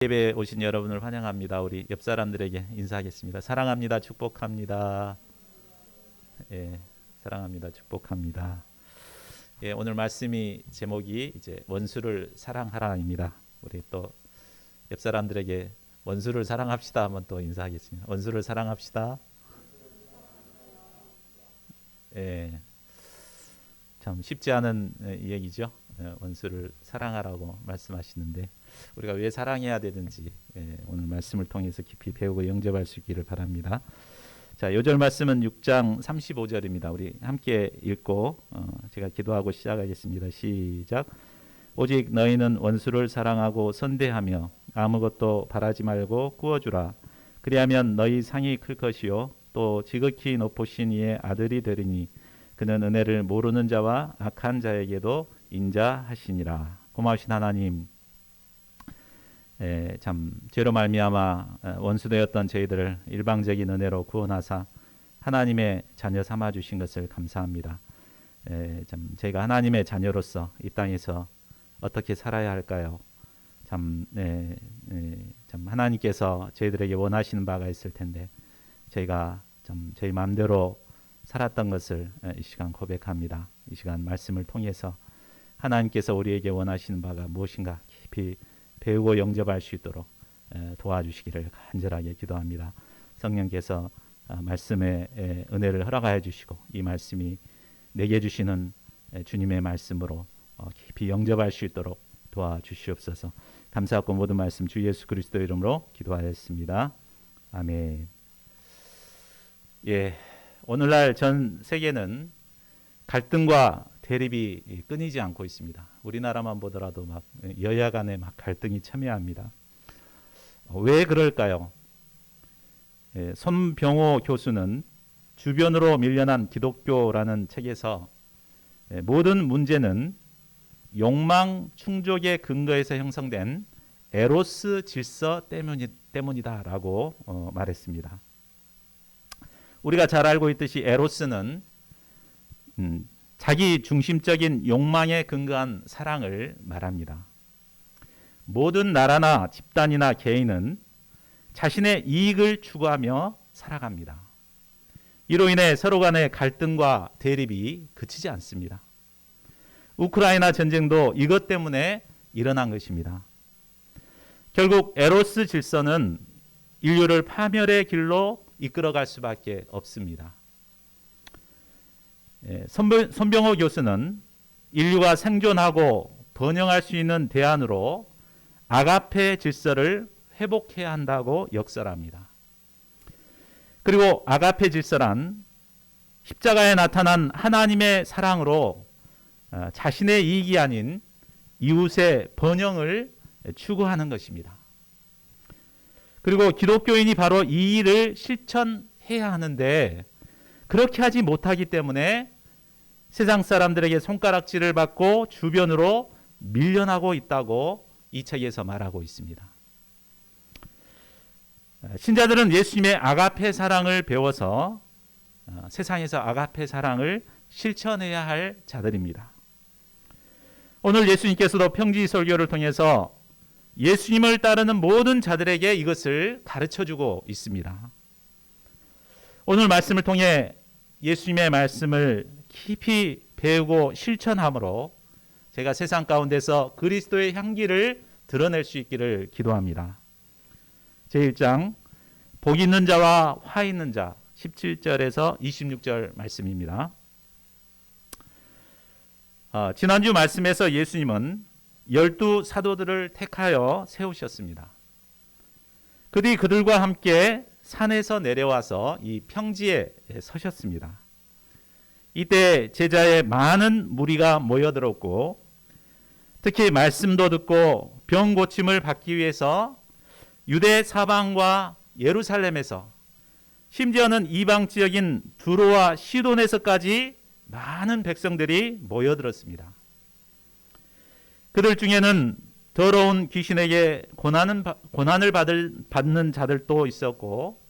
예배에 오신 여러분을 환영합니다. 우리 옆 사람들에게 인사하겠습니다. 사랑합니다. 축복합니다. 예, 사랑합니다. 축복합니다. 예, 오늘 말씀이 제목이 이제 원수를 사랑하라입니다. 우리 또 옆 사람들에게 원수를 사랑합시다 한번 또 인사하겠습니다. 원수를 사랑합시다. 예, 참 쉽지 않은 얘기죠. 원수를 사랑하라고 말씀하시는데 우리가 왜 사랑해야 되는지 오늘 말씀을 통해서 깊이 배우고 영접할 수 있기를 바랍니다. 자, 요절 말씀은 6장 35절입니다. 우리 함께 읽고 제가 기도하고 시작하겠습니다. 시작. 오직 너희는 원수를 사랑하고 선대하며 아무것도 바라지 말고 구워주라. 그리하면 너희 상이 클 것이요 또 지극히 높으신 이의 아들이 되리니 그는 은혜를 모르는 자와 악한 자에게도 인자하시니라. 고마우신 하나님, 참 죄로 말미암아 원수되었던 저희들을 일방적인 은혜로 구원하사 하나님의 자녀 삼아 주신 것을 감사합니다. 참 저희가 하나님의 자녀로서 이 땅에서 어떻게 살아야 할까요? 참 하나님께서 저희들에게 원하시는 바가 있을 텐데 저희가 참 저희 마음대로 살았던 것을 이 시간 고백합니다. 이 시간 말씀을 통해서 하나님께서 우리에게 원하시는 바가 무엇인가 깊이 배우고 영접할 수 있도록 도와주시기를 간절하게 기도합니다. 성령께서 말씀의 은혜를 허락하여 주시고 이 말씀이 내게 주시는 주님의 말씀으로 깊이 영접할 수 있도록 도와주시옵소서. 감사하고 모든 말씀 주 예수 그리스도 이름으로 기도하였습니다. 아멘. 예, 오늘날 전 세계는 갈등과 대립이 끊이지 않고 있습니다. 우리나라만 보더라도 막 여야 간에 막 갈등이 첨예합니다. 왜 그럴까요? 손병호 교수는 주변으로 밀려난 기독교라는 책에서 모든 문제는 욕망 충족의 근거에서 형성된 에로스 질서 때문이다라고 말했습니다. 우리가 잘 알고 있듯이 에로스는 자기 중심적인 욕망에 근거한 사랑을 말합니다. 모든 나라나 집단이나 개인은 자신의 이익을 추구하며 살아갑니다. 이로 인해 서로 간의 갈등과 대립이 그치지 않습니다. 우크라이나 전쟁도 이것 때문에 일어난 것입니다. 결국 에로스 질서는 인류를 파멸의 길로 이끌어갈 수밖에 없습니다. 손병호 교수는 인류가 생존하고 번영할 수 있는 대안으로 아가페 질서를 회복해야 한다고 역설합니다. 그리고 아가페 질서란 십자가에 나타난 하나님의 사랑으로 자신의 이익이 아닌 이웃의 번영을 추구하는 것입니다. 그리고 기독교인이 바로 이 일을 실천해야 하는데 그렇게 하지 못하기 때문에 세상 사람들에게 손가락질을 받고 주변으로 밀려나고 있다고 이 책에서 말하고 있습니다. 신자들은 예수님의 아가페 사랑을 배워서 세상에서 아가페 사랑을 실천해야 할 자들입니다. 오늘 예수님께서도 평지 설교를 통해서 예수님을 따르는 모든 자들에게 이것을 가르쳐주고 있습니다. 오늘 말씀을 통해 예수님의 말씀을 깊이 배우고 실천함으로 제가 세상 가운데서 그리스도의 향기를 드러낼 수 있기를 기도합니다. 제1장 복 있는 자와 화 있는 자 17절에서 26절 말씀입니다. 지난주 말씀에서 예수님은 12 사도들을 택하여 세우셨습니다. 그들이 그들과 함께 산에서 내려와서 이 평지에 서셨습니다. 이때 제자의 많은 무리가 모여들었고 특히 말씀도 듣고 병 고침을 받기 위해서 유대 사방과 예루살렘에서 심지어는 이방 지역인 두로와 시돈에서까지 많은 백성들이 모여들었습니다. 그들 중에는 더러운 귀신에게 고난을 받는 자들도 있었고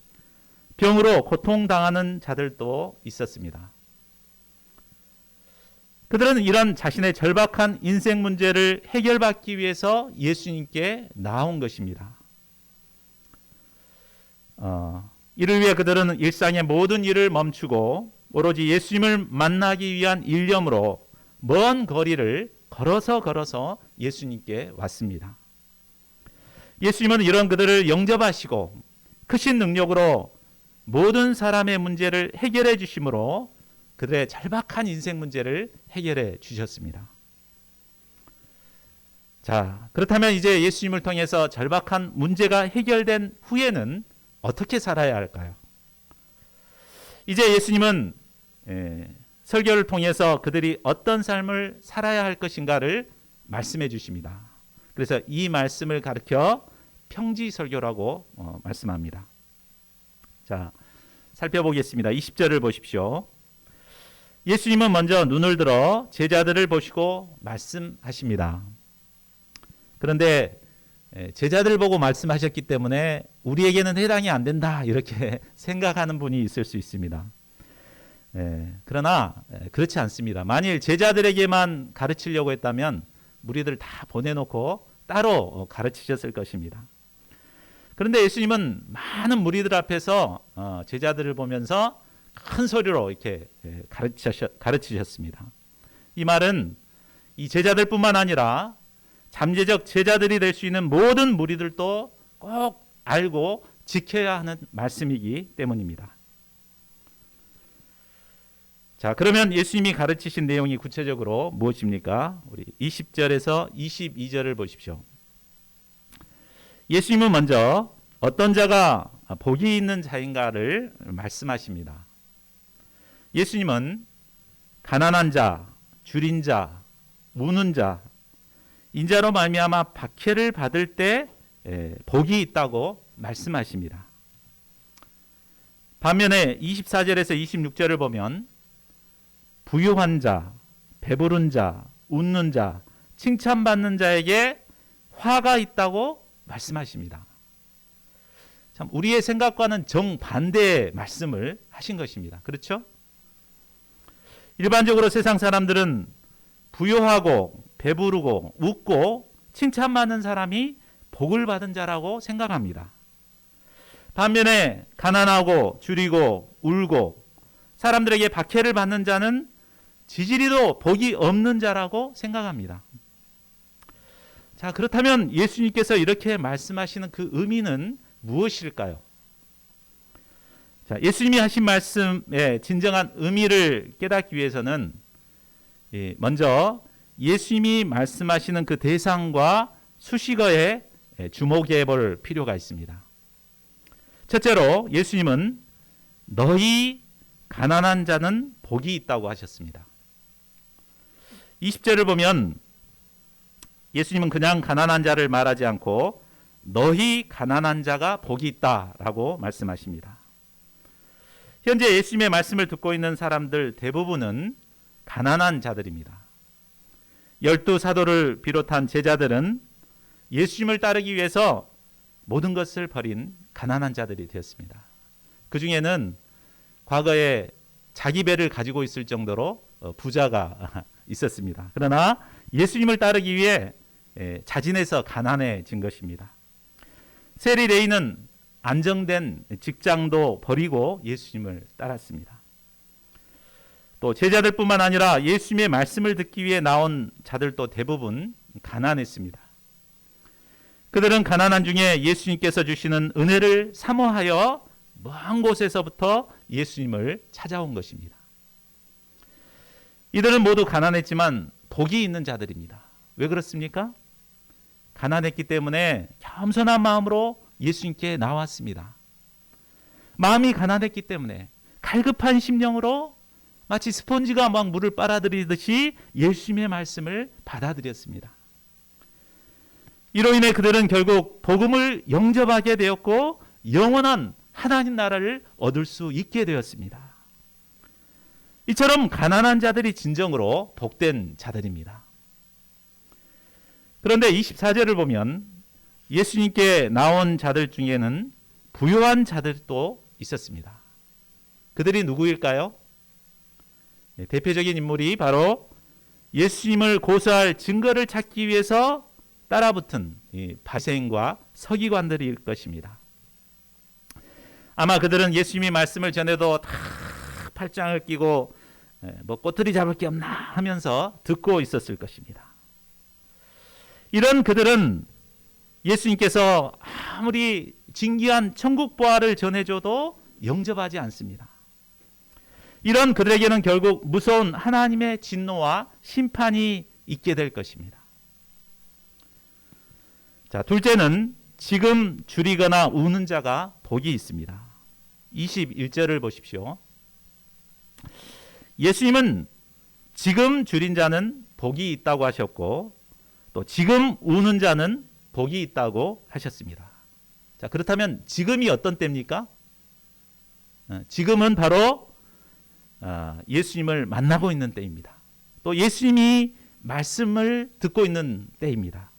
병으로 고통당하는 자들도 있었습니다. 그들은 이런 자신의 절박한 인생 문제를 해결받기 위해서 예수님께 나온 것입니다. 이를 위해 그들은 일상의 모든 일을 멈추고 오로지 예수님을 만나기 위한 일념으로 먼 거리를 걸어서 예수님께 왔습니다. 예수님은 이런 그들을 영접하시고 크신 능력으로 모든 사람의 문제를 해결해 주심으로 그들의 절박한 인생 문제를 해결해 주셨습니다. 자, 그렇다면 이제 예수님을 통해서 절박한 문제가 해결된 후에는 어떻게 살아야 할까요? 이제 예수님은 설교를 통해서 그들이 어떤 삶을 살아야 할 것인가를 말씀해 주십니다. 그래서 이 말씀을 가르쳐 평지설교라고 말씀합니다. 자, 살펴보겠습니다. 20절을 보십시오. 예수님은 먼저 눈을 들어 제자들을 보시고 말씀하십니다. 그런데 제자들 보고 말씀하셨기 때문에 우리에게는 해당이 안 된다 이렇게 생각하는 분이 있을 수 있습니다. 그러나 그렇지 않습니다. 만일 제자들에게만 가르치려고 했다면 무리들 다 보내놓고 따로 가르치셨을 것입니다. 그런데 예수님은 많은 무리들 앞에서 제자들을 보면서 큰 소리로 이렇게 가르치셨습니다. 이 말은 이 제자들뿐만 아니라 잠재적 제자들이 될 수 있는 모든 무리들도 꼭 알고 지켜야 하는 말씀이기 때문입니다. 자, 그러면 예수님이 가르치신 내용이 구체적으로 무엇입니까? 우리 20절에서 22절을 보십시오. 예수님은 먼저 어떤 자가 복이 있는 자인가를 말씀하십니다. 예수님은 가난한 자, 줄인 자, 우는 자, 인자로 말미암아 박해를 받을 때 복이 있다고 말씀하십니다. 반면에 24절에서 26절을 보면 부유한 자, 배부른 자, 웃는 자, 칭찬받는 자에게 화가 있다고 말씀하십니다. 참 우리의 생각과는 정반대의 말씀을 하신 것입니다. 그렇죠? 일반적으로 세상 사람들은 부유하고 배부르고 웃고 칭찬받는 사람이 복을 받은 자라고 생각합니다. 반면에 가난하고 줄이고 울고 사람들에게 박해를 받는 자는 지지리도 복이 없는 자라고 생각합니다. 자, 그렇다면 예수님께서 이렇게 말씀하시는 그 의미는 무엇일까요? 자, 예수님이 하신 말씀의 진정한 의미를 깨닫기 위해서는 먼저 예수님이 말씀하시는 그 대상과 수식어에 주목해 볼 필요가 있습니다. 첫째로 예수님은 너희 가난한 자는 복이 있다고 하셨습니다. 20절을 보면 예수님은 그냥 가난한 자를 말하지 않고 너희 가난한 자가 복이 있다라고 말씀하십니다. 현재 예수님의 말씀을 듣고 있는 사람들 대부분은 가난한 자들입니다. 12사도를 비롯한 제자들은 예수님을 따르기 위해서 모든 것을 버린 가난한 자들이 되었습니다. 그 중에는 과거에 자기 배를 가지고 있을 정도로 부자가 있었습니다. 그러나 예수님을 따르기 위해 자진해서 가난해진 것입니다. 세리 레이는 안정된 직장도 버리고 예수님을 따랐습니다. 또 제자들뿐만 아니라 예수님의 말씀을 듣기 위해 나온 자들도 대부분 가난했습니다. 그들은 가난한 중에 예수님께서 주시는 은혜를 사모하여 먼 곳에서부터 예수님을 찾아온 것입니다. 이들은 모두 가난했지만 복이 있는 자들입니다. 왜 그렇습니까? 가난했기 때문에 겸손한 마음으로 예수님께 나왔습니다. 마음이 가난했기 때문에 갈급한 심령으로 마치 스폰지가 막 물을 빨아들이듯이 예수님의 말씀을 받아들였습니다. 이로 인해 그들은 결국 복음을 영접하게 되었고 영원한 하나님 나라를 얻을 수 있게 되었습니다. 이처럼 가난한 자들이 진정으로 복된 자들입니다. 그런데 24절을 보면 예수님께 나온 자들 중에는 부유한 자들도 있었습니다. 그들이 누구일까요? 대표적인 인물이 바로 예수님을 고소할 증거를 찾기 위해서 따라붙은 바리새인과 서기관들일 것입니다. 아마 그들은 예수님이 말씀을 전해도 다 팔짱을 끼고 뭐 꼬투리 잡을 게 없나 하면서 듣고 있었을 것입니다. 이런 그들은 예수님께서 아무리 진귀한 천국 보화를 전해줘도 영접하지 않습니다. 이런 그들에게는 결국 무서운 하나님의 진노와 심판이 있게 될 것입니다. 자, 둘째는 지금 줄이거나 우는 자가 복이 있습니다. 21절을 보십시오. 예수님은 지금 줄인 자는 복이 있다고 하셨고 또 지금 우는 자는 복이 있다고 하셨습니다. 자, 그렇다면 지금이 어떤 때입니까? 지금은 바로 예수님을 만나고 있는 때입니다. 또 예수님이 말씀을 듣고 있는 때입니다.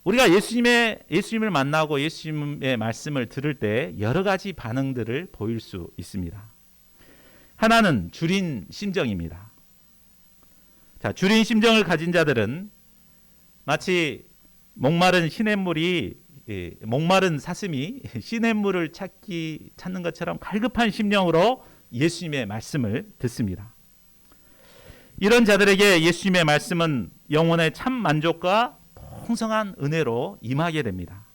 우리가 예수님을 만나고 예수님의 말씀을 들을 때 여러 가지 반응들을 보일 수 있습니다. 하나는 줄인 심정입니다. 자, 줄인 심정을 가진 자들은 마치 목마른 사슴이 시냇물을 찾는 것처럼 갈급한 심령으로 예수님의 말씀을 듣습니다. 이런 자들에게 예수님의 말씀은 영혼의 참 만족과 풍성한 은혜로 임하게 됩니다.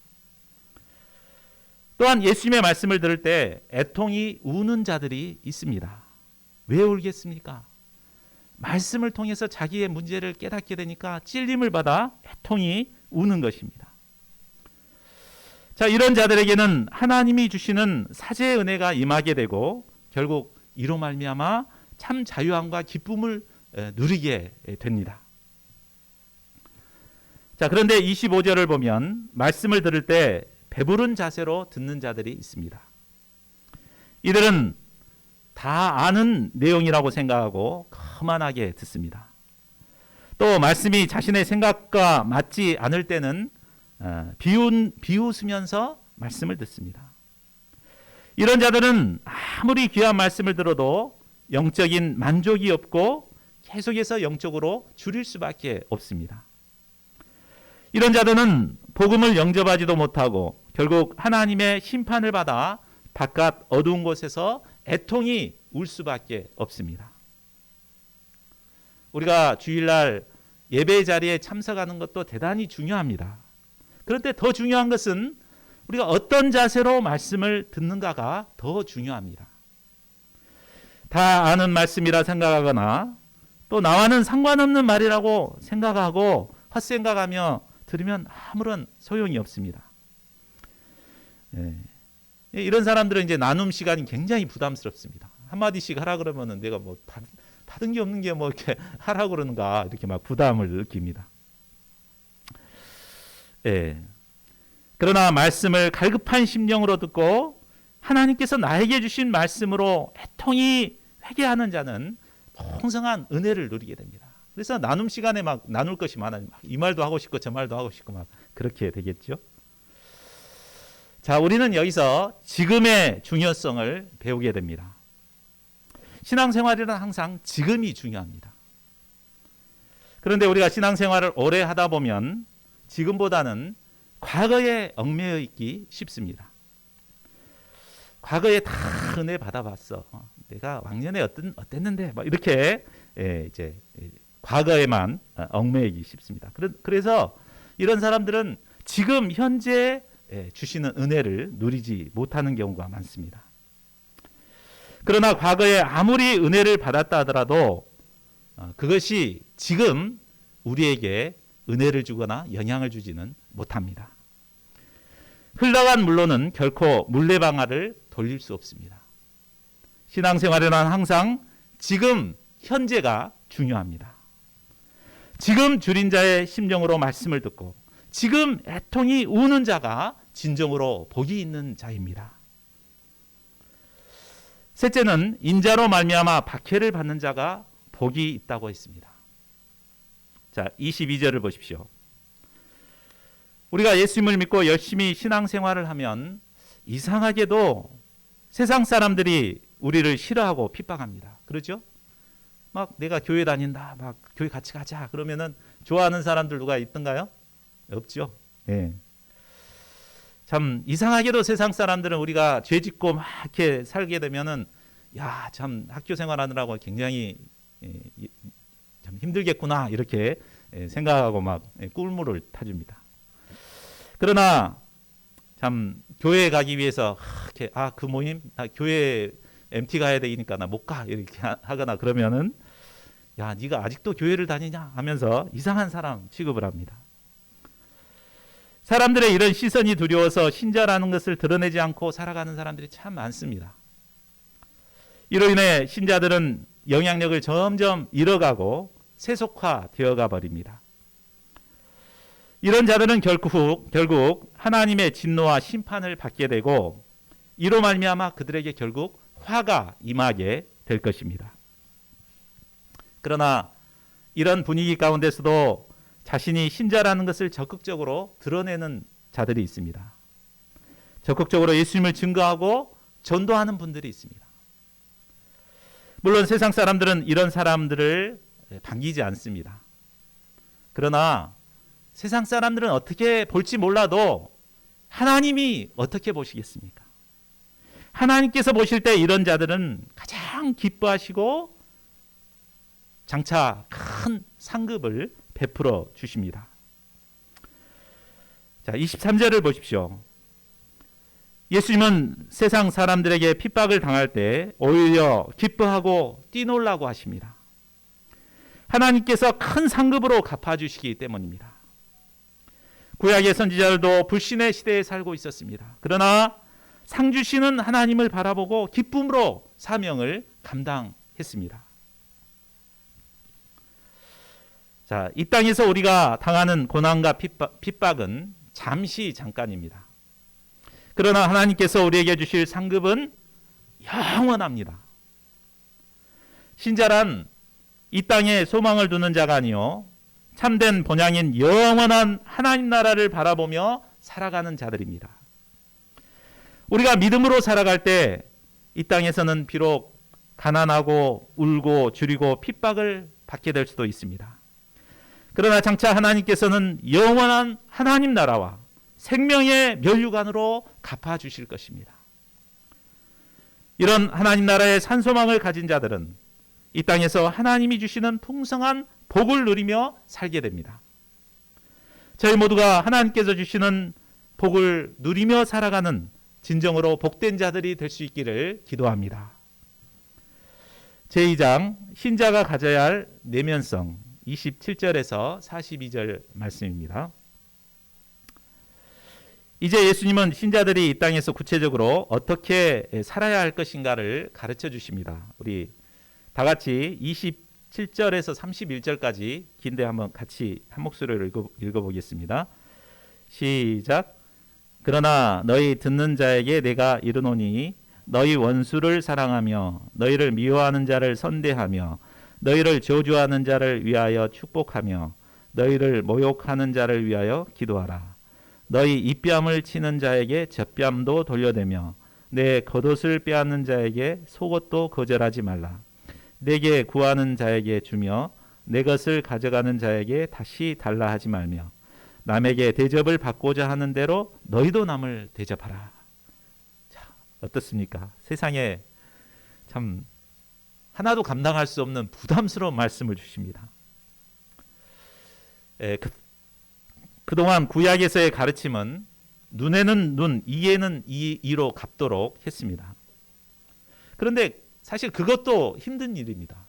또한 예수님의 말씀을 들을 때 애통이 우는 자들이 있습니다. 왜 울겠습니까? 말씀을 통해서 자기의 문제를 깨닫게 되니까 찔림을 받아 애통이 우는 것입니다. 자, 이런 자들에게는 하나님이 주시는 사제의 은혜가 임하게 되고 결국 이로 말미암아 참 자유함과 기쁨을 누리게 됩니다. 자, 그런데 25절을 보면 말씀을 들을 때 배부른 자세로 듣는 자들이 있습니다. 이들은 다 아는 내용이라고 생각하고 거만하게 듣습니다. 또 말씀이 자신의 생각과 맞지 않을 때는 비웃으면서 말씀을 듣습니다. 이런 자들은 아무리 귀한 말씀을 들어도 영적인 만족이 없고 계속해서 영적으로 줄일 수밖에 없습니다. 이런 자들은 복음을 영접하지도 못하고 결국 하나님의 심판을 받아 바깥 어두운 곳에서 애통이 울 수밖에 없습니다. 우리가 주일날 예배 자리에 참석하는 것도 대단히 중요합니다. 그런데 더 중요한 것은 우리가 어떤 자세로 말씀을 듣는가가 더 중요합니다. 다 아는 말씀이라 생각하거나 또 나와는 상관없는 말이라고 생각하고 헛생각하며 들으면 아무런 소용이 없습니다. 이런 사람들은 이제 나눔 시간이 굉장히 부담스럽습니다. 한마디씩 하라 그러면은 내가 뭐 받은 게 없는 게 뭐 이렇게 하라 그러는가 이렇게 막 부담을 느낍니다. 그러나 말씀을 갈급한 심령으로 듣고 하나님께서 나에게 주신 말씀으로 애통이 회개하는 자는 풍성한 은혜를 누리게 됩니다. 그래서 나눔 시간에 막 나눌 것이 많아요. 이 말도 하고 싶고 저 말도 하고 싶고 막 그렇게 되겠죠. 자, 우리는 여기서 지금의 중요성을 배우게 됩니다. 신앙생활이란 항상 지금이 중요합니다. 그런데 우리가 신앙생활을 오래 하다 보면 지금보다는 과거에 얽매여 있기 쉽습니다. 과거에 다 은혜 받아봤어. 내가 왕년에 어땠는데 막 이렇게 이제 과거에만 얽매이기 쉽습니다. 그래서 이런 사람들은 지금 현재 주시는 은혜를 누리지 못하는 경우가 많습니다. 그러나 과거에 아무리 은혜를 받았다 하더라도 그것이 지금 우리에게 은혜를 주거나 영향을 주지는 못합니다. 흘러간 물로는 결코 물레방아를 돌릴 수 없습니다. 신앙생활에는 항상 지금 현재가 중요합니다. 지금 줄인 자의 심령으로 말씀을 듣고 지금 애통이 우는 자가 진정으로 복이 있는 자입니다. 셋째는 인자로 말미암아 박해를 받는 자가 복이 있다고 했습니다. 자, 22절을 보십시오. 우리가 예수님을 믿고 열심히 신앙생활을 하면 이상하게도 세상 사람들이 우리를 싫어하고 핍박합니다. 그렇죠? 막 내가 교회 다닌다, 막 교회 같이 가자 그러면은 좋아하는 사람들 누가 있던가요? 없죠. 참 이상하게도 세상 사람들은 우리가 죄 짓고 막 이렇게 살게 되면은 야, 참 학교 생활하느라고 굉장히 참 힘들겠구나 이렇게 생각하고 막 꿀물을 타줍니다. 그러나 참 교회에 가기 위해서 이렇게 그 모임 나 교회 MT 가야 되니까 나 못 가 이렇게 하거나 그러면은 야, 네가 아직도 교회를 다니냐 하면서 이상한 사람 취급을 합니다. 사람들의 이런 시선이 두려워서 신자라는 것을 드러내지 않고 살아가는 사람들이 참 많습니다. 이로 인해 신자들은 영향력을 점점 잃어가고 세속화되어가 버립니다. 이런 자들은 결국 하나님의 진노와 심판을 받게 되고 이로 말미암아 그들에게 결국 화가 임하게 될 것입니다. 그러나 이런 분위기 가운데서도 자신이 신자라는 것을 적극적으로 드러내는 자들이 있습니다. 적극적으로 예수님을 증거하고 전도하는 분들이 있습니다. 물론 세상 사람들은 이런 사람들을 반기지 않습니다. 그러나 세상 사람들은 어떻게 볼지 몰라도 하나님이 어떻게 보시겠습니까? 하나님께서 보실 때 이런 자들은 가장 기뻐하시고 장차 큰 상급을 베풀어 주십니다. 자, 23절을 보십시오. 예수님은 세상 사람들에게 핍박을 당할 때 오히려 기뻐하고 뛰놀라고 하십니다. 하나님께서 큰 상급으로 갚아주시기 때문입니다. 구약의 선지자들도 불신의 시대에 살고 있었습니다. 그러나 상 주시는 하나님을 바라보고 기쁨으로 사명을 감당했습니다. 자, 이 땅에서 우리가 당하는 고난과 핍박은 잠시 잠깐입니다. 그러나 하나님께서 우리에게 주실 상급은 영원합니다. 신자란 이 땅에 소망을 두는 자가 아니요 참된 본향인 영원한 하나님 나라를 바라보며 살아가는 자들입니다. 우리가 믿음으로 살아갈 때 이 땅에서는 비록 가난하고 울고 줄이고 핍박을 받게 될 수도 있습니다. 그러나 장차 하나님께서는 영원한 하나님 나라와 생명의 면류관으로 갚아주실 것입니다. 이런 하나님 나라의 산소망을 가진 자들은 이 땅에서 하나님이 주시는 풍성한 복을 누리며 살게 됩니다. 저희 모두가 하나님께서 주시는 복을 누리며 살아가는 진정으로 복된 자들이 될 수 있기를 기도합니다. 제2장 신자가 가져야 할 내면성 27절에서 42절 말씀입니다. 이제 예수님은 신자들이 이 땅에서 구체적으로 어떻게 살아야 할 것인가를 가르쳐 주십니다. 우리 다 같이 27절에서 31절까지 긴데 한번 같이 한 목소리로 읽어보겠습니다. 시작. 그러나 너희 듣는 자에게 내가 이르노니 너희 원수를 사랑하며 너희를 미워하는 자를 선대하며 너희를 저주하는 자를 위하여 축복하며 너희를 모욕하는 자를 위하여 기도하라. 너희 입뺨을 치는 자에게 젖뺨도 돌려대며 내 겉옷을 빼앗는 자에게 속옷도 거절하지 말라. 내게 구하는 자에게 주며 내 것을 가져가는 자에게 다시 달라 하지 말며 남에게 대접을 받고자 하는 대로 너희도 남을 대접하라. 자, 어떻습니까? 세상에 참 하나도 감당할 수 없는 부담스러운 말씀을 주십니다. 그동안 구약에서의 가르침은 눈에는 눈, 이에는 이로 갚도록 했습니다. 그런데 사실 그것도 힘든 일입니다.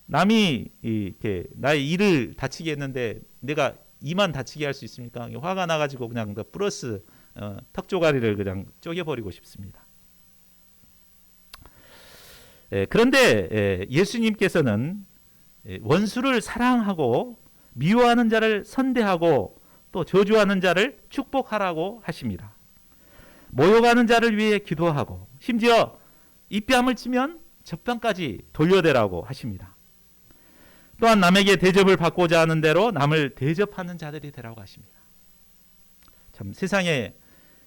남이 이렇게 나의 이를 다치게 했는데 내가 이만 다치게 할 수 있습니까? 화가 나가지고 그냥 플러스 턱 조가리를 그냥 쪼개버리고 싶습니다. 그런데 예수님께서는 원수를 사랑하고 미워하는 자를 선대하고 또 저주하는 자를 축복하라고 하십니다. 모욕하는 자를 위해 기도하고 심지어 입뺨을 치면 젖뺨까지 돌려대라고 하십니다. 또한 남에게 대접을 받고자 하는 대로 남을 대접하는 자들이 되라고 하십니다. 참 세상에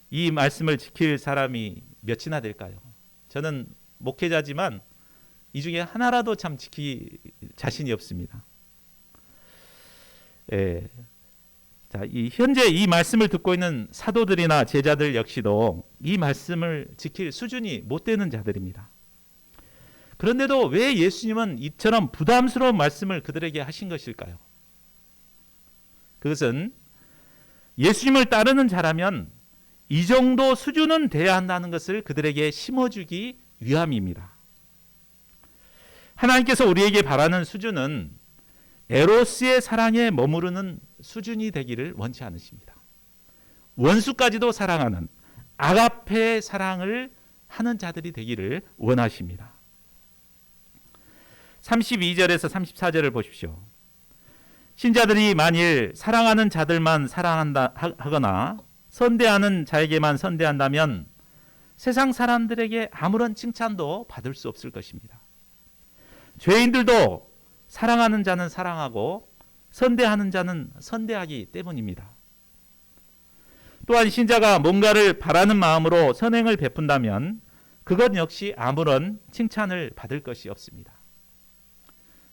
이 말씀을 지킬 사람이 몇이나 될까요? 저는 목회자지만 이 중에 하나라도 참 지킬 자신이 없습니다. 자, 현재 이 말씀을 듣고 있는 사도들이나 제자들 역시도 이 말씀을 지킬 수준이 못 되는 자들입니다. 그런데도 왜 예수님은 이처럼 부담스러운 말씀을 그들에게 하신 것일까요? 그것은 예수님을 따르는 자라면 이 정도 수준은 돼야 한다는 것을 그들에게 심어주기 위함입니다. 하나님께서 우리에게 바라는 수준은 에로스의 사랑에 머무르는 수준이 되기를 원치 않으십니다. 원수까지도 사랑하는 아가페의 사랑을 하는 자들이 되기를 원하십니다. 32절에서 34절을 보십시오. 신자들이 만일 사랑하는 자들만 사랑한다 하거나 선대하는 자에게만 선대한다면 세상 사람들에게 아무런 칭찬도 받을 수 없을 것입니다. 죄인들도 사랑하는 자는 사랑하고 선대하는 자는 선대하기 때문입니다. 또한 신자가 뭔가를 바라는 마음으로 선행을 베푼다면 그것 역시 아무런 칭찬을 받을 것이 없습니다.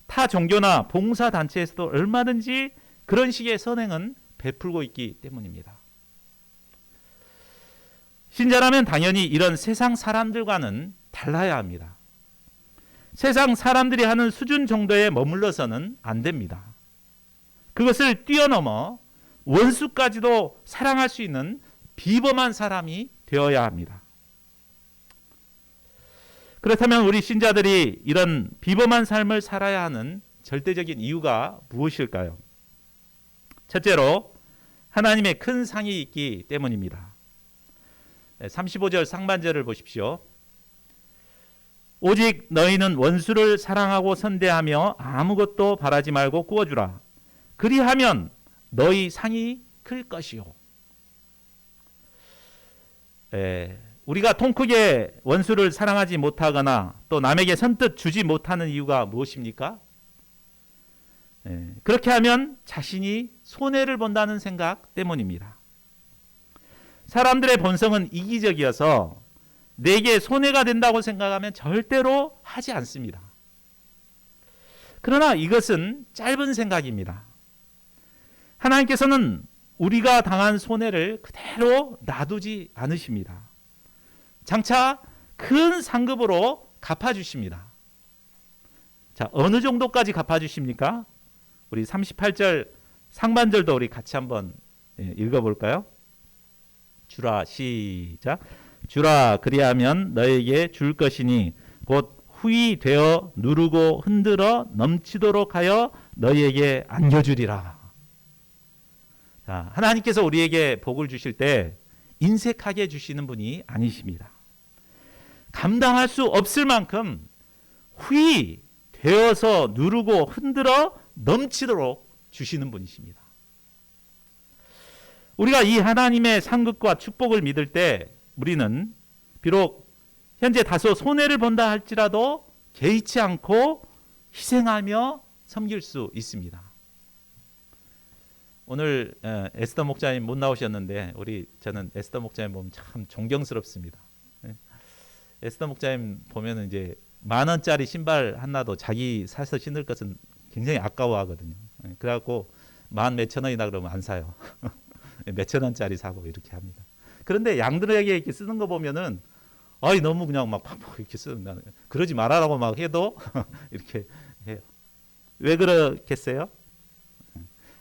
타 종교나 봉사단체에서도 얼마든지 그런 식의 선행은 베풀고 있기 때문입니다. 신자라면 당연히 이런 세상 사람들과는 달라야 합니다. 세상 사람들이 하는 수준 정도에 머물러서는 안 됩니다. 그것을 뛰어넘어 원수까지도 사랑할 수 있는 비범한 사람이 되어야 합니다. 그렇다면 우리 신자들이 이런 비범한 삶을 살아야 하는 절대적인 이유가 무엇일까요? 첫째로 하나님의 큰 상이 있기 때문입니다. 35절 상반절을 보십시오. 오직 너희는 원수를 사랑하고 선대하며 아무것도 바라지 말고 구워주라. 그리하면 너희 상이 클 것이요. 우리가 통 크게 원수를 사랑하지 못하거나 또 남에게 선뜻 주지 못하는 이유가 무엇입니까? 그렇게 하면 자신이 손해를 본다는 생각 때문입니다. 사람들의 본성은 이기적이어서 내게 손해가 된다고 생각하면 절대로 하지 않습니다. 그러나 이것은 짧은 생각입니다. 하나님께서는 우리가 당한 손해를 그대로 놔두지 않으십니다. 장차 큰 상급으로 갚아주십니다. 자, 어느 정도까지 갚아주십니까? 우리 38절 상반절도 우리 같이 한번 읽어볼까요? 주라, 시작. 주라, 그리하면 너에게 줄 것이니 곧 후히 되어 누르고 흔들어 넘치도록 하여 너희에게 안겨주리라. 자, 하나님께서 우리에게 복을 주실 때 인색하게 주시는 분이 아니십니다. 감당할 수 없을 만큼 후히 되어서 누르고 흔들어 넘치도록 주시는 분이십니다. 우리가 이 하나님의 상급과 축복을 믿을 때 우리는 비록 현재 다소 손해를 본다 할지라도 개의치 않고 희생하며 섬길 수 있습니다. 오늘 에스더 목자님 못 나오셨는데 저는 에스더 목자님 보면 참 존경스럽습니다. 에스더 목자님 보면은 이제 10,000원짜리 신발 하나도 자기 사서 신을 것은 굉장히 아까워하거든요. 그래갖고 10,000몇천 원이나 그러면 안 사요. 몇천 원짜리 사고 이렇게 합니다. 그런데 양들에게 이렇게 쓰는 거 보면은 너무 그냥 막 팍팍 이렇게 쓰는, 그러지 말아라고 막 해도 이렇게 해요. 왜 그렇겠어요?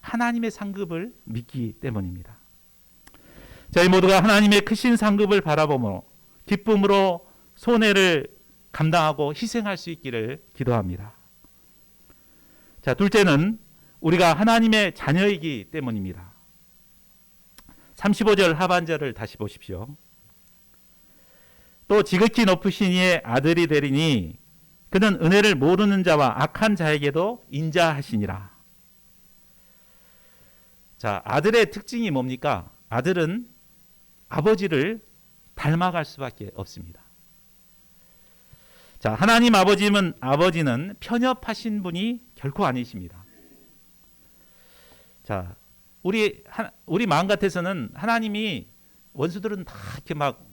하나님의 상급을 믿기 때문입니다. 저희 모두가 하나님의 크신 상급을 바라보며 기쁨으로 손해를 감당하고 희생할 수 있기를 기도합니다. 자, 둘째는 우리가 하나님의 자녀이기 때문입니다. 35절 하반절을 다시 보십시오. 또 지극히 높으신 이의 아들이 되리니 그는 은혜를 모르는 자와 악한 자에게도 인자하시니라. 자, 아들의 특징이 뭡니까? 아들은 아버지를 닮아갈 수밖에 없습니다. 자, 하나님 아버지는 편협하신 분이 결코 아니십니다. 자, 우리 마음 같아서는 하나님이 원수들은 다 이렇게 막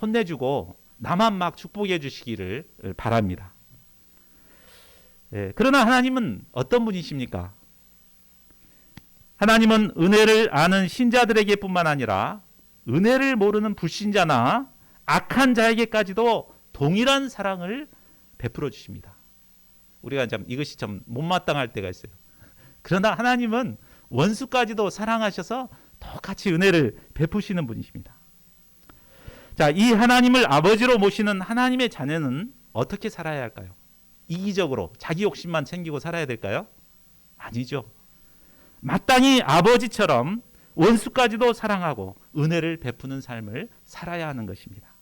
혼내주고 나만 막 축복해 주시기를 바랍니다. 그러나 하나님은 어떤 분이십니까? 하나님은 은혜를 아는 신자들에게뿐만 아니라 은혜를 모르는 불신자나 악한 자에게까지도 동일한 사랑을 베풀어 주십니다. 우리가 참 이것이 좀 못마땅할 때가 있어요. 그러나 하나님은 원수까지도 사랑하셔서 똑같이 은혜를 베푸시는 분이십니다. 자, 이 하나님을 아버지로 모시는 하나님의 자녀는 어떻게 살아야 할까요? 이기적으로 자기 욕심만 챙기고 살아야 될까요? 아니죠. 마땅히 아버지처럼 원수까지도 사랑하고 은혜를 베푸는 삶을 살아야 하는 것입니다.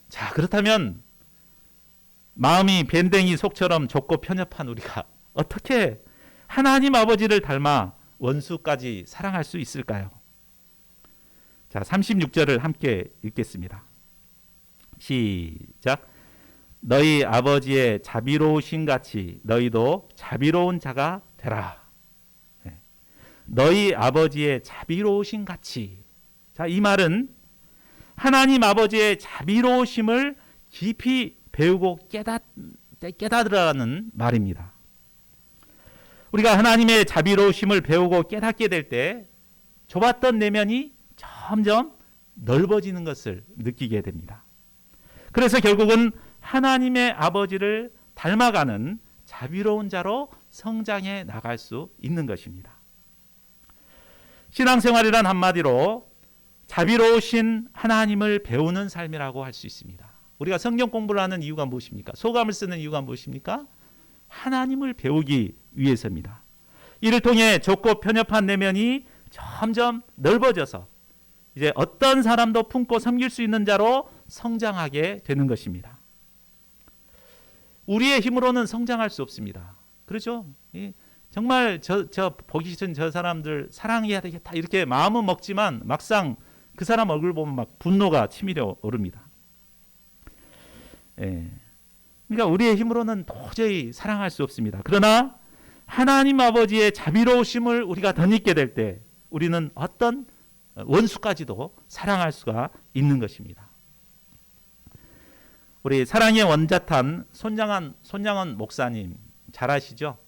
자, 그렇다면 마음이 밴댕이 속처럼 좁고 편협한 우리가 어떻게 하나님 아버지를 닮아 원수까지 사랑할 수 있을까요? 자, 36절을 함께 읽겠습니다. 시작. 너희 아버지의 자비로우신 같이 너희도 자비로운 자가 되라. 너희 아버지의 자비로우신 같이. 자, 이 말은 하나님 아버지의 자비로우심을 깊이 배우고 깨닫으라는 말입니다. 우리가 하나님의 자비로우심을 배우고 깨닫게 될 때 좁았던 내면이 점점 넓어지는 것을 느끼게 됩니다. 그래서 결국은 하나님의 아버지를 닮아가는 자비로운 자로 성장해 나갈 수 있는 것입니다. 신앙생활이란 한마디로 자비로우신 하나님을 배우는 삶이라고 할 수 있습니다. 우리가 성경 공부를 하는 이유가 무엇입니까? 소감을 쓰는 이유가 무엇입니까? 하나님을 배우기 위해서입니다. 이를 통해 좁고 편협한 내면이 점점 넓어져서 이제 어떤 사람도 품고 섬길 수 있는 자로 성장하게 되는 것입니다. 우리의 힘으로는 성장할 수 없습니다. 그렇죠? 정말 저 보기 싫은 저 사람들 사랑해야 되겠다 이렇게 마음은 먹지만 막상 그 사람 얼굴 보면 막 분노가 치밀어 오릅니다. 그러니까 우리의 힘으로는 도저히 사랑할 수 없습니다. 그러나 하나님 아버지의 자비로우심을 우리가 덧입게 될 때 우리는 어떤 원수까지도 사랑할 수가 있는 것입니다. 우리 사랑의 원자탄 손양원 목사님 잘 아시죠?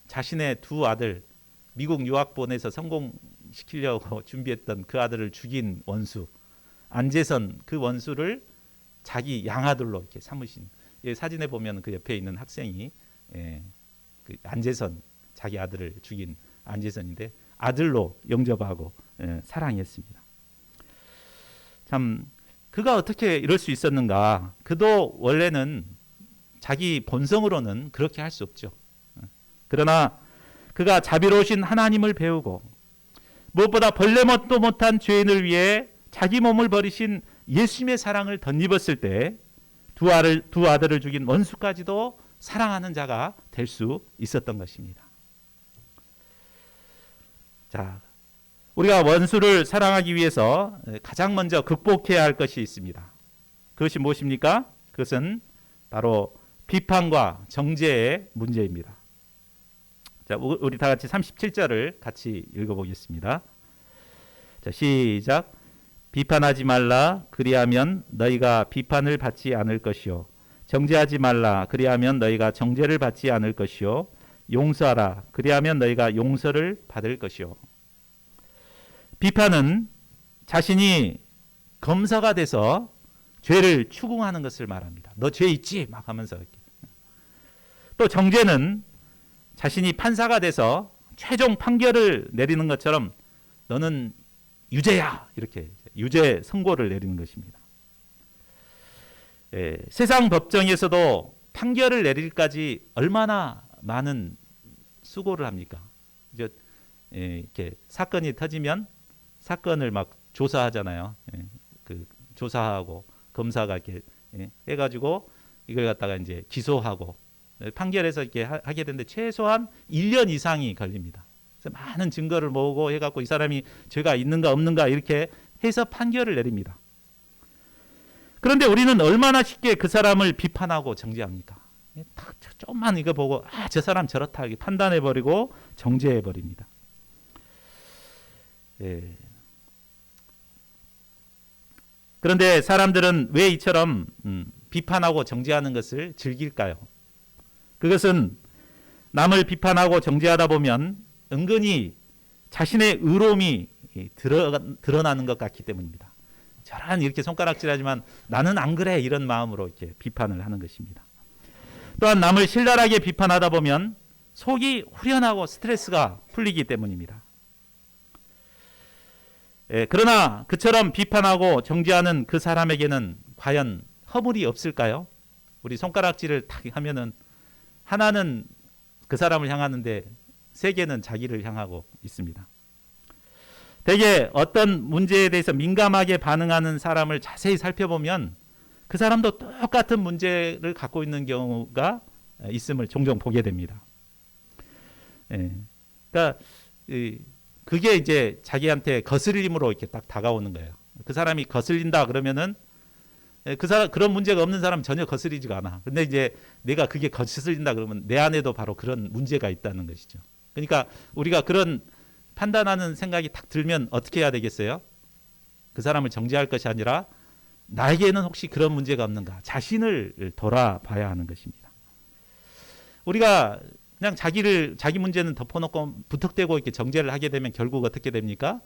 자신의 두 아들 미국 유학 보내서 성공시키려고 준비했던 그 아들을 죽인 원수 안재선, 그 원수를 자기 양아들로 이렇게 삼으신, 사진에 보면 그 옆에 있는 학생이 그 안재선, 자기 아들을 죽인 안재선인데 아들로 영접하고 사랑했습니다. 참 그가 어떻게 이럴 수 있었는가? 그도 원래는 자기 본성으로는 그렇게 할 수 없죠. 그러나 그가 자비로우신 하나님을 배우고 무엇보다 벌레못도 못한 죄인을 위해 자기 몸을 버리신 예수님의 사랑을 덧입었을 때 두 아들을 죽인 원수까지도 사랑하는 자가 될 수 있었던 것입니다. 자, 우리가 원수를 사랑하기 위해서 가장 먼저 극복해야 할 것이 있습니다. 그것이 무엇입니까? 그것은 바로 비판과 정죄의 문제입니다. 자, 우리 다 같이 37절을 같이 읽어보겠습니다. 자, 시작. 비판하지 말라. 그리하면 너희가 비판을 받지 않을 것이요. 정죄하지 말라. 그리하면 너희가 정죄를 받지 않을 것이요. 용서하라. 그리하면 너희가 용서를 받을 것이요. 비판은 자신이 검사가 돼서 죄를 추궁하는 것을 말합니다. 너 죄 있지? 막 하면서 이렇게. 또 정죄는 자신이 판사가 돼서 최종 판결을 내리는 것처럼 너는 유죄야 이렇게 유죄 선고를 내리는 것입니다. 세상 법정에서도 판결을 내릴까지 얼마나 많은 수고를 합니까? 이제 이렇게 사건이 터지면 사건을 막 조사하잖아요. 그 조사하고 검사가 이렇게 해가지고 이걸 갖다가 이제 기소하고 판결해서 이렇게 하게 되는데 최소한 1년 이상이 걸립니다. 그래서 많은 증거를 모으고 해갖고 이 사람이 죄가 있는가 없는가 이렇게 해서 판결을 내립니다. 그런데 우리는 얼마나 쉽게 그 사람을 비판하고 정죄합니까? 조금만 이거 보고 저 사람 저렇다 이렇게 판단해버리고 정죄해버립니다. 그런데 사람들은 왜 이처럼 비판하고 정죄하는 것을 즐길까요? 그것은 남을 비판하고 정죄하다 보면 은근히 자신의 의로움이 드러나는 것 같기 때문입니다. 저런 이렇게 손가락질하지만 나는 안 그래, 이런 마음으로 이렇게 비판을 하는 것입니다. 또한 남을 신랄하게 비판하다 보면 속이 후련하고 스트레스가 풀리기 때문입니다. 그러나 그처럼 비판하고 정죄하는 그 사람에게는 과연 허물이 없을까요? 우리 손가락질을 탁 하면은 하나는 그 사람을 향하는데 세 개는 자기를 향하고 있습니다. 대개 어떤 문제에 대해서 민감하게 반응하는 사람을 자세히 살펴보면 그 사람도 똑같은 문제를 갖고 있는 경우가 있음을 종종 보게 됩니다. 그러니까 그게 이제 자기한테 거슬림으로 이렇게 딱 다가오는 거예요. 그 사람이 거슬린다 그러면은 그런 문제가 없는 사람은 전혀 거슬리지가 않아. 근데 이제 내가 그게 거슬린다 그러면 내 안에도 바로 그런 문제가 있다는 것이죠. 그러니까 우리가 그런 판단하는 생각이 딱 들면 어떻게 해야 되겠어요? 그 사람을 정죄할 것이 아니라 나에게는 혹시 그런 문제가 없는가? 자신을 돌아봐야 하는 것입니다. 우리가 그냥 자기 문제는 덮어놓고 부탁대고 이렇게 정죄를 하게 되면 결국 어떻게 됩니까?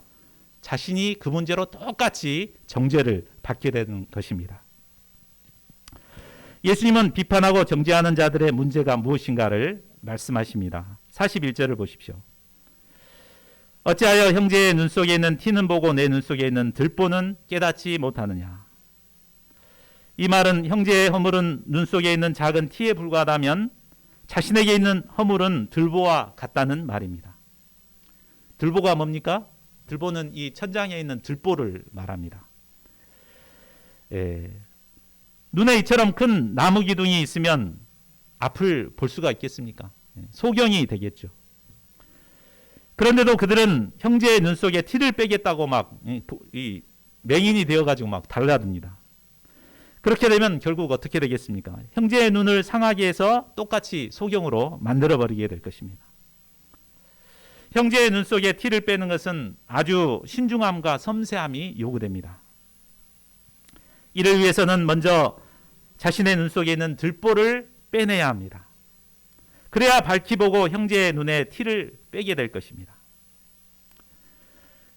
자신이 그 문제로 똑같이 정죄를 받게 되는 것입니다. 예수님은 비판하고 정죄하는 자들의 문제가 무엇인가를 말씀하십니다. 41절을 보십시오. 어찌하여 형제의 눈 속에 있는 티는 보고 내 눈 속에 있는 들보는 깨닫지 못하느냐. 이 말은 형제의 허물은 눈 속에 있는 작은 티에 불과하다면 자신에게 있는 허물은 들보와 같다는 말입니다. 들보가 뭡니까? 들보는 이 천장에 있는 들보를 말합니다. 눈에 이처럼 큰 나무 기둥이 있으면 앞을 볼 수가 있겠습니까? 소경이 되겠죠. 그런데도 그들은 형제의 눈 속에 티를 빼겠다고 막 맹인이 되어가지고 막 달라듭니다. 그렇게 되면 결국 어떻게 되겠습니까? 형제의 눈을 상하게 해서 똑같이 소경으로 만들어버리게 될 것입니다. 형제의 눈 속에 티를 빼는 것은 아주 신중함과 섬세함이 요구됩니다. 이를 위해서는 먼저 자신의 눈 속에 있는 들보를 빼내야 합니다. 그래야 밝히 보고 형제의 눈에 티를 빼게 될 것입니다.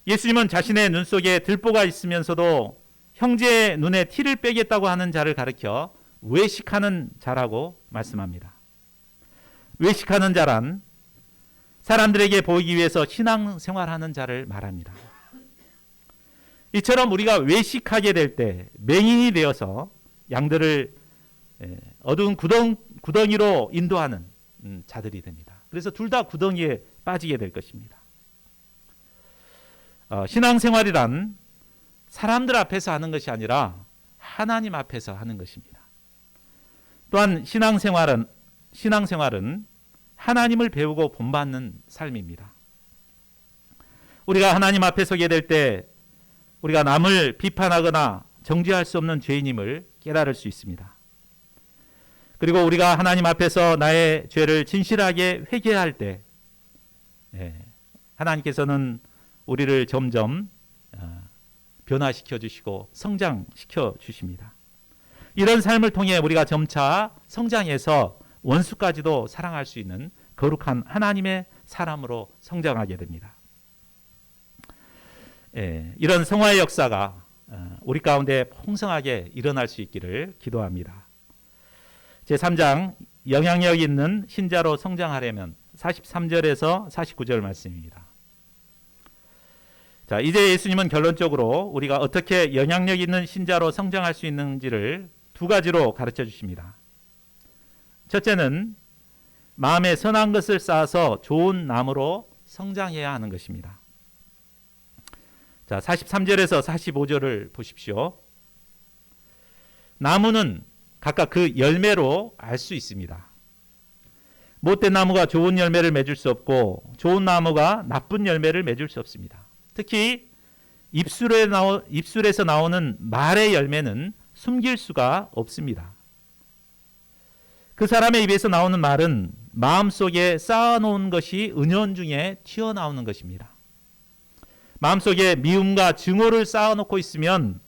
예수님은 자신의 눈 속에 들보가 있으면서도 형제의 눈에 티를 빼겠다고 하는 자를 가리켜 외식하는 자라고 말씀합니다. 외식하는 자란 사람들에게 보이기 위해서 신앙생활하는 자를 말합니다. 이처럼 우리가 외식하게 될 때 맹인이 되어서 양들을 어두운 구덩이로 인도하는 자들이 됩니다. 그래서 둘 다 구덩이에 빠지게 될 것입니다. 신앙생활이란 사람들 앞에서 하는 것이 아니라 하나님 앞에서 하는 것입니다. 또한 신앙생활은 하나님을 배우고 본받는 삶입니다. 우리가 하나님 앞에 서게 될 때 우리가 남을 비판하거나 정죄할 수 없는 죄인임을 깨달을 수 있습니다. 그리고 우리가 하나님 앞에서 나의 죄를 진실하게 회개할 때 하나님께서는 우리를 점점 변화시켜 주시고 성장시켜 주십니다. 이런 삶을 통해 우리가 점차 성장해서 원수까지도 사랑할 수 있는 거룩한 하나님의 사람으로 성장하게 됩니다. 이런 성화의 역사가 우리 가운데 풍성하게 일어날 수 있기를 기도합니다. 제3장 영향력 있는 신자로 성장하려면 43절에서 49절 말씀입니다. 자, 이제 예수님은 결론적으로 우리가 어떻게 영향력 있는 신자로 성장할 수 있는지를 두 가지로 가르쳐 주십니다. 첫째는 마음에 선한 것을 쌓아서 좋은 나무로 성장해야 하는 것입니다. 자, 43절에서 45절을 보십시오. 나무는 각각 그 열매로 알 수 있습니다. 못된 나무가 좋은 열매를 맺을 수 없고 좋은 나무가 나쁜 열매를 맺을 수 없습니다. 특히 입술에서 나오는 말의 열매는 숨길 수가 없습니다. 그 사람의 입에서 나오는 말은 마음속에 쌓아놓은 것이 은연중에 튀어나오는 것입니다. 마음속에 미움과 증오를 쌓아놓고 있으면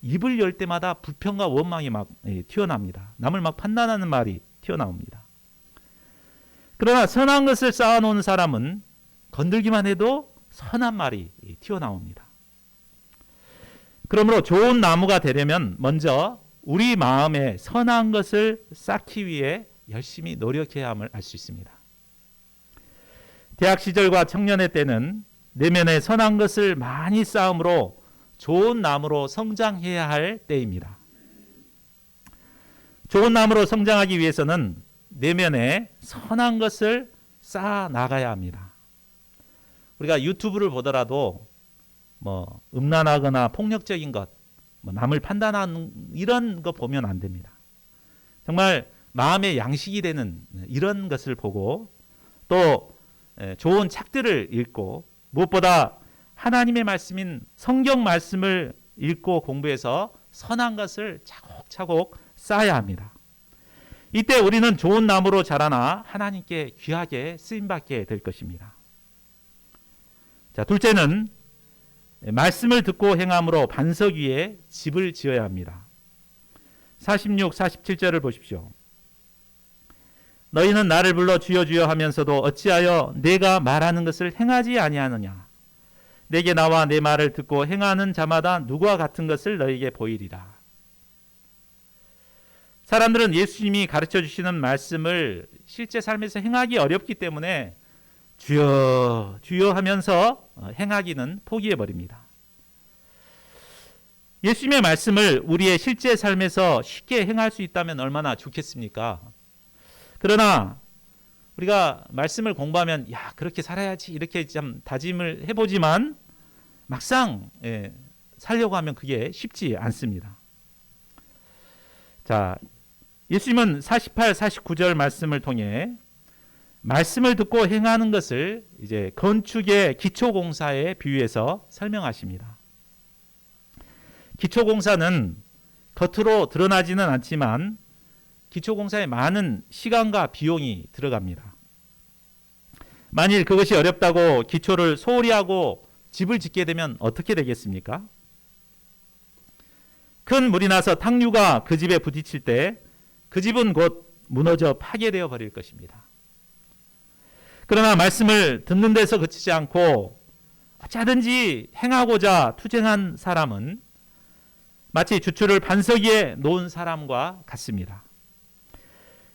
입을 열 때마다 불평과 원망이 막 튀어납니다. 남을 막 판단하는 말이 튀어나옵니다. 그러나 선한 것을 쌓아놓은 사람은 건들기만 해도 선한 말이 튀어나옵니다. 그러므로 좋은 나무가 되려면 먼저 우리 마음에 선한 것을 쌓기 위해 열심히 노력해야 함을 알 수 있습니다. 대학 시절과 청년의 때는 내면에 선한 것을 많이 쌓음으로 좋은 나무로 성장해야 할 때입니다. 좋은 나무로 성장하기 위해서는 내면에 선한 것을 쌓아 나가야 합니다. 우리가 유튜브를 보더라도 음란하거나 폭력적인 것, 남을 판단하는 이런 거 보면 안 됩니다. 정말 마음의 양식이 되는 이런 것을 보고 또 좋은 책들을 읽고 무엇보다 하나님의 말씀인 성경 말씀을 읽고 공부해서 선한 것을 차곡차곡 쌓아야 합니다. 이때 우리는 좋은 나무로 자라나 하나님께 귀하게 쓰임받게 될 것입니다. 자, 둘째는 말씀을 듣고 행함으로 반석 위에 집을 지어야 합니다. 46, 47절을 보십시오. 너희는 나를 불러 주여 주여 하면서도 어찌하여 내가 말하는 것을 행하지 아니하느냐. 내게 나와 내 말을 듣고 행하는 자마다 누구와 같은 것을 너희에게 보이리라. 사람들은 예수님이 가르쳐 주시는 말씀을 실제 삶에서 행하기 어렵기 때문에 주여 주여 하면서 행하기는 포기해 버립니다. 예수님의 말씀을 우리의 실제 삶에서 쉽게 행할 수 있다면 얼마나 좋겠습니까? 그러나 우리가 말씀을 공부하면 그렇게 살아야지 이렇게 좀 다짐을 해보지만 막상 살려고 하면 그게 쉽지 않습니다. 자, 예수님은 48, 49절 말씀을 통해 말씀을 듣고 행하는 것을 이제 건축의 기초공사에 비유해서 설명하십니다. 기초공사는 겉으로 드러나지는 않지만 기초공사에 많은 시간과 비용이 들어갑니다. 만일 그것이 어렵다고 기초를 소홀히 하고 집을 짓게 되면 어떻게 되겠습니까? 큰 물이 나서 탕류가 그 집에 부딪힐 때 그 집은 곧 무너져 파괴되어 버릴 것입니다. 그러나 말씀을 듣는 데서 그치지 않고 어찌하든지 행하고자 투쟁한 사람은 마치 주추를 반석 위에 놓은 사람과 같습니다.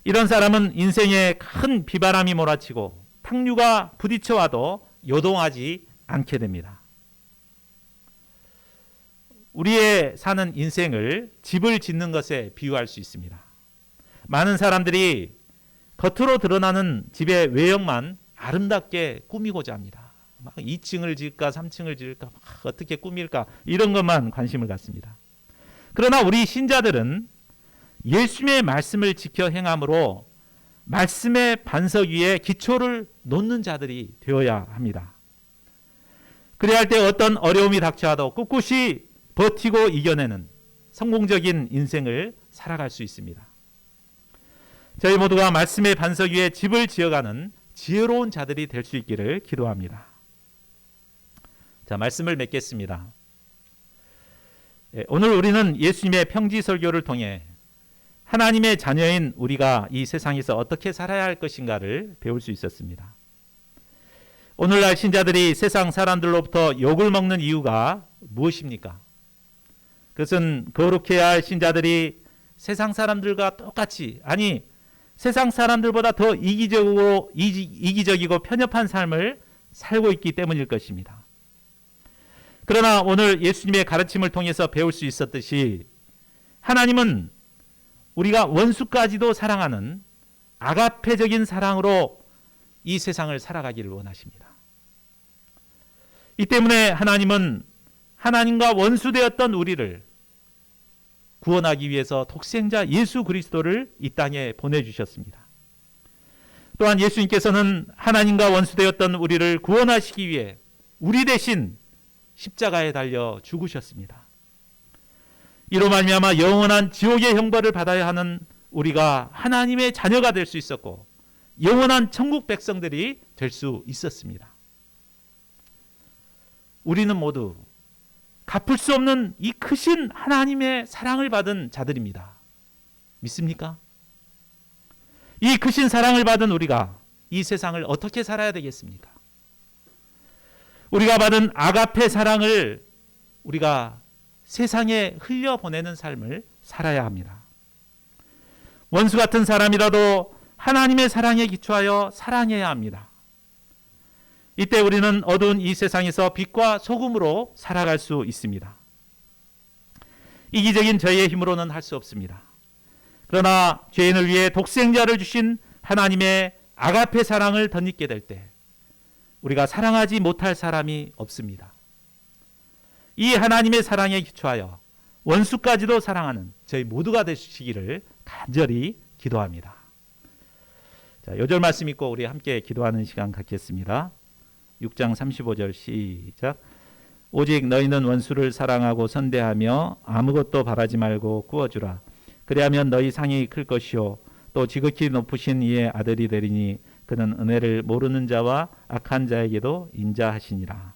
이런 사람은 인생에 큰 비바람이 몰아치고 탕류가 부딪혀와도 요동하지 않게 됩니다. 우리의 사는 인생을 집을 짓는 것에 비유할 수 있습니다. 많은 사람들이 겉으로 드러나는 집의 외형만 아름답게 꾸미고자 합니다. 2층을 지을까 3층을 지을까 어떻게 꾸밀까 이런 것만 관심을 갖습니다. 그러나 우리 신자들은 예수님의 말씀을 지켜 행함으로 말씀의 반석 위에 기초를 놓는 자들이 되어야 합니다. 그래야 할 때 어떤 어려움이 닥쳐와도 꿋꿋이 버티고 이겨내는 성공적인 인생을 살아갈 수 있습니다. 저희 모두가 말씀의 반석 위에 집을 지어가는 지혜로운 자들이 될 수 있기를 기도합니다. 자, 말씀을 맺겠습니다. 오늘 우리는 예수님의 평지 설교를 통해 하나님의 자녀인 우리가 이 세상에서 어떻게 살아야 할 것인가를 배울 수 있었습니다. 오늘날 신자들이 세상 사람들로부터 욕을 먹는 이유가 무엇입니까? 그것은 거룩해야 할 신자들이 세상 사람들과 똑같이, 아니 세상 사람들보다 더 이기적이고 편협한 삶을 살고 있기 때문일 것입니다. 그러나 오늘 예수님의 가르침을 통해서 배울 수 있었듯이 하나님은 우리가 원수까지도 사랑하는 아가페적인 사랑으로 이 세상을 살아가기를 원하십니다. 이 때문에 하나님은 하나님과 원수되었던 우리를 구원하기 위해서 독생자 예수 그리스도를 이 땅에 보내주셨습니다. 또한 예수님께서는 하나님과 원수되었던 우리를 구원하시기 위해 우리 대신 십자가에 달려 죽으셨습니다. 이로 말미암아 영원한 지옥의 형벌을 받아야 하는 우리가 하나님의 자녀가 될 수 있었고 영원한 천국 백성들이 될 수 있었습니다. 우리는 모두 갚을 수 없는 이 크신 하나님의 사랑을 받은 자들입니다. 믿습니까? 이 크신 사랑을 받은 우리가 이 세상을 어떻게 살아야 되겠습니까? 우리가 받은 아가페 사랑을 우리가 세상에 흘려보내는 삶을 살아야 합니다. 원수 같은 사람이라도 하나님의 사랑에 기초하여 사랑해야 합니다. 이때 우리는 어두운 이 세상에서 빛과 소금으로 살아갈 수 있습니다. 이기적인 저희의 힘으로는 할 수 없습니다. 그러나 죄인을 위해 독생자를 주신 하나님의 아가페 사랑을 덧입게 될 때 우리가 사랑하지 못할 사람이 없습니다. 이 하나님의 사랑에 기초하여 원수까지도 사랑하는 저희 모두가 되시기를 간절히 기도합니다. 자, 요절 말씀 읽고 우리 함께 기도하는 시간 갖겠습니다. 6장 35절 시작. 오직 너희는 원수를 사랑하고 선대하며 아무것도 바라지 말고 구워주라. 그리하면 너희 상이 클 것이요 또 지극히 높으신 이의 아들이 되리니 그는 은혜를 모르는 자와 악한 자에게도 인자하시니라.